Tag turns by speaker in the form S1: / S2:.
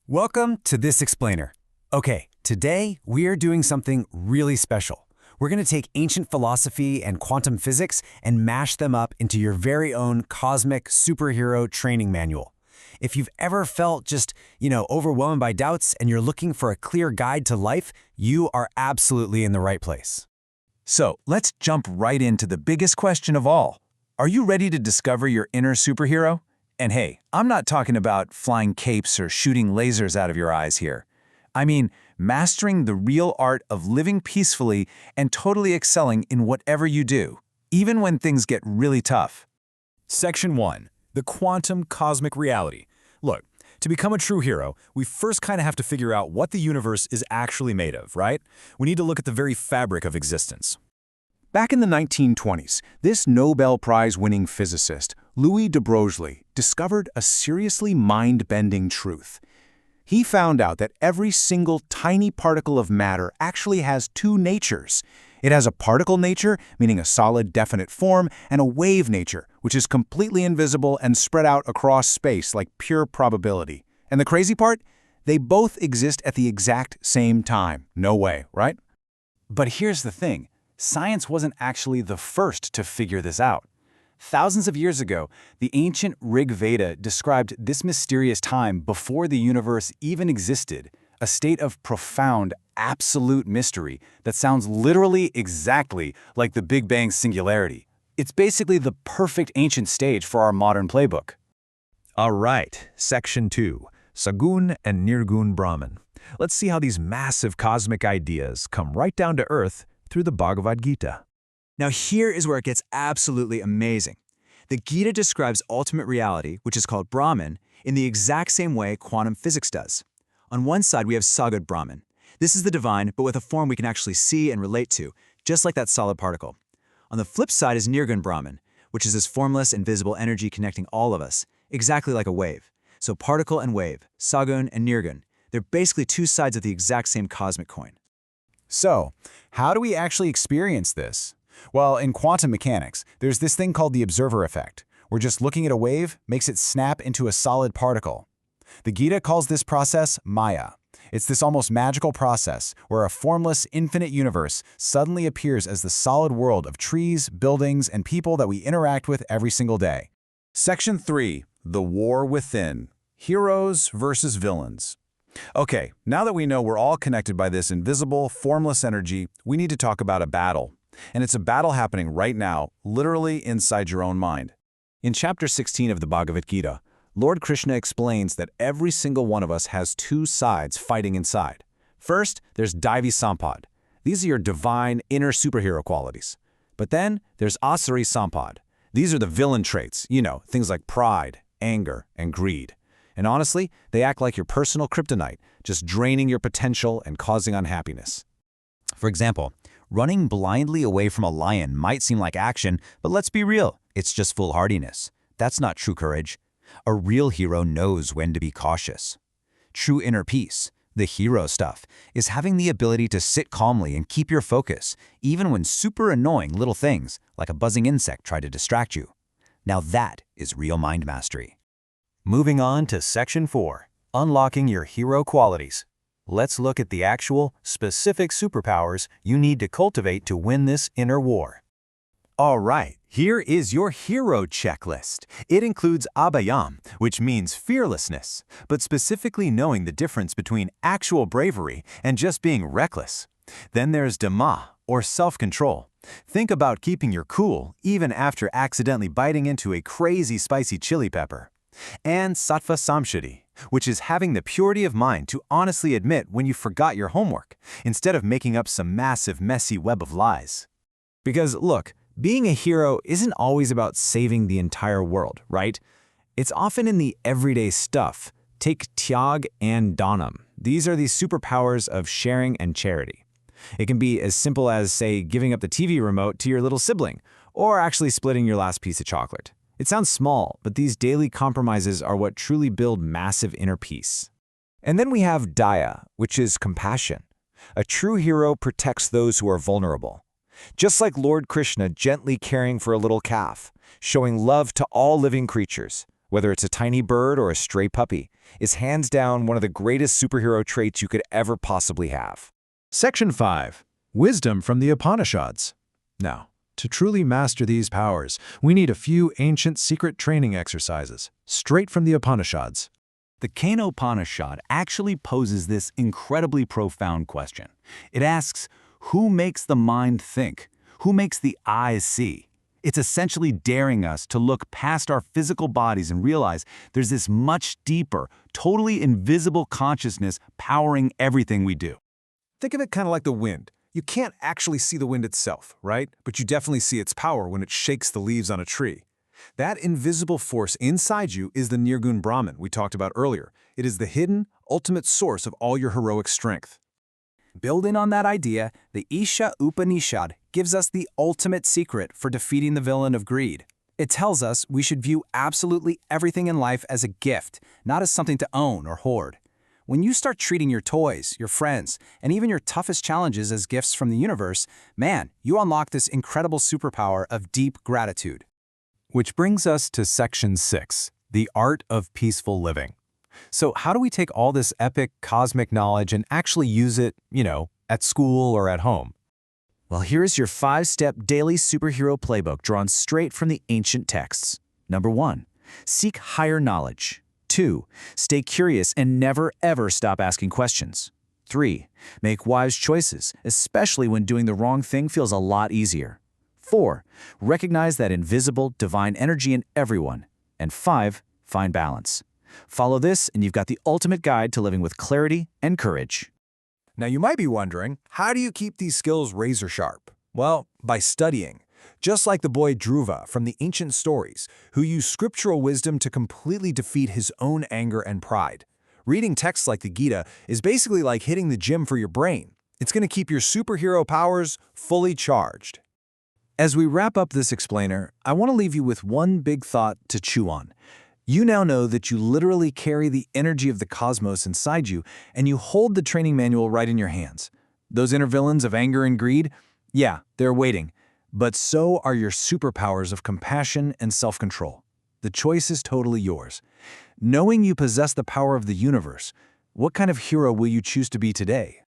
S1: Welcome to This Explainer. Okay, today we are doing something really special. We're going to take ancient philosophy and quantum physics and mash them up into your very own cosmic superhero training manual. If you've ever felt just, overwhelmed by doubts and you're looking for a clear guide to life, you are absolutely in the right place.
S2: So, let's jump right into the biggest question of all. Are you ready to discover your inner superhero? And hey, I'm not talking about flying capes or shooting lasers out of your eyes here. I mean, mastering the real art of living peacefully and totally excelling in whatever you do, even when things get really tough.
S3: Section 1. The Quantum Cosmic Reality. Look, to become a true hero, we first kind of have to figure out what the universe is actually made of, right? We need to look at the very fabric of existence.
S4: Back in the 1920s, this Nobel Prize-winning physicist, Louis de Broglie, discovered a seriously mind-bending truth. He found out that every single tiny particle of matter actually has two natures. It has a particle nature, meaning a solid, definite form, and a wave nature, which is completely invisible and spread out across space like pure probability. And the crazy part? They both exist at the exact same time. No way, right?
S2: But here's the thing. Science wasn't actually the first to figure this out. Thousands of years ago, the ancient Rig Veda described this mysterious time before the universe even existed, a state of profound, absolute mystery that sounds literally exactly like the Big Bang's singularity. It's basically the perfect ancient stage for our modern playbook.
S3: All right, Section 2. Sagun and Nirgun Brahman. Let's see how these massive cosmic ideas come right down to earth through the Bhagavad Gita.
S5: Now here is where it gets absolutely amazing. The Gita describes ultimate reality, which is called Brahman, in the exact same way quantum physics does. On one side we have Sagun Brahman. This is the divine, but with a form we can actually see and relate to, just like that solid particle. On the flip side is Nirgun Brahman, which is this formless, invisible energy connecting all of us, exactly like a wave. So particle and wave, Sagun and Nirgun, they're basically two sides of the exact same cosmic coin.
S1: So, how do we actually experience this? Well, in quantum mechanics, there's this thing called the observer effect, where just looking at a wave makes it snap into a solid particle. The Gita calls this process Maya. It's this almost magical process where a formless, infinite universe suddenly appears as the solid world of trees, buildings, and people that we interact with every single day.
S2: Section 3. The War Within. Heroes versus Villains. Okay, now that we know we're all connected by this invisible, formless energy, we need to talk about a battle. And it's a battle happening right now, literally inside your own mind. In Chapter 16 of the Bhagavad Gita, Lord Krishna explains that every single one of us has two sides fighting inside. First, there's Daivi Sampad. These are your divine, inner superhero qualities. But then, there's Asuri Sampad. These are the villain traits, things like pride, anger, and greed. And honestly, they act like your personal kryptonite, just draining your potential and causing unhappiness.
S6: For example, running blindly away from a lion might seem like action, but let's be real, it's just foolhardiness. That's not true courage. A real hero knows when to be cautious. True inner peace, the hero stuff, is having the ability to sit calmly and keep your focus, even when super annoying little things, like a buzzing insect, try to distract you. Now that is real mind mastery.
S3: Moving on to Section 4. Unlocking your hero qualities. Let's look at the actual, specific superpowers you need to cultivate to win this inner war.
S7: All right, here is your hero checklist. It includes abhayam, which means fearlessness, but specifically knowing the difference between actual bravery and just being reckless. Then there's dhamma, or self-control. Think about keeping your cool even after accidentally biting into a crazy spicy chili pepper. And sattva samshuddhi, which is having the purity of mind to honestly admit when you forgot your homework, instead of making up some massive, messy web of lies.
S5: Because look, being a hero isn't always about saving the entire world, right? It's often in the everyday stuff. Take tyag and danam. These are the superpowers of sharing and charity. It can be as simple as, say, giving up the TV remote to your little sibling, or actually splitting your last piece of chocolate. It sounds small, but these daily compromises are what truly build massive inner peace.
S3: And then we have daya, which is compassion. A true hero protects those who are vulnerable. Just like Lord Krishna gently caring for a little calf, showing love to all living creatures. whether it's a tiny bird or a stray puppy, is hands down one of the greatest superhero traits you could ever possibly have.
S2: Section 5. Wisdom from the Upanishads. Now, to truly master these powers, we need a few ancient secret training exercises, straight from the Upanishads.
S6: The Kenopanishad actually poses this incredibly profound question. It asks, who makes the mind think? Who makes the eyes see? It's essentially daring us to look past our physical bodies and realize there's this much deeper, totally invisible consciousness powering everything we do.
S8: Think of it kind of like the wind. You can't actually see the wind itself, right? But you definitely see its power when it shakes the leaves on a tree. That invisible force inside you is the Nirgun Brahman we talked about earlier. It is the hidden, ultimate source of all your heroic strength.
S5: Building on that idea, the Isha Upanishad gives us the ultimate secret for defeating the villain of greed. It tells us we should view absolutely everything in life as a gift, not as something to own or hoard. When you start treating your toys, your friends, and even your toughest challenges as gifts from the universe, man, you unlock this incredible superpower of deep gratitude.
S3: Which brings us to Section 6, the art of peaceful living. So how do we take all this epic cosmic knowledge and actually use it, at school or at home?
S5: Well, here's your 5-step daily superhero playbook drawn straight from the ancient texts. Number 1, seek higher knowledge. 2, stay curious and never ever stop asking questions. 3, make wise choices, especially when doing the wrong thing feels a lot easier. 4, recognize that invisible, divine energy in everyone. And 5, find balance. Follow this and you've got the ultimate guide to living with clarity and courage.
S8: Now you might be wondering, how do you keep these skills razor sharp? Well, by studying. Just like the boy Dhruva from the ancient stories, who used scriptural wisdom to completely defeat his own anger and pride. Reading texts like the Gita is basically like hitting the gym for your brain. It's going to keep your superhero powers fully charged. As we wrap up this explainer, I want to leave you with one big thought to chew on. You now know that you literally carry the energy of the cosmos inside you, and you hold the training manual right in your hands. Those inner villains of anger and greed, yeah, they're waiting. But so are your superpowers of compassion and self-control. The choice is totally yours. Knowing you possess the power of the universe, what kind of hero will you choose to be today?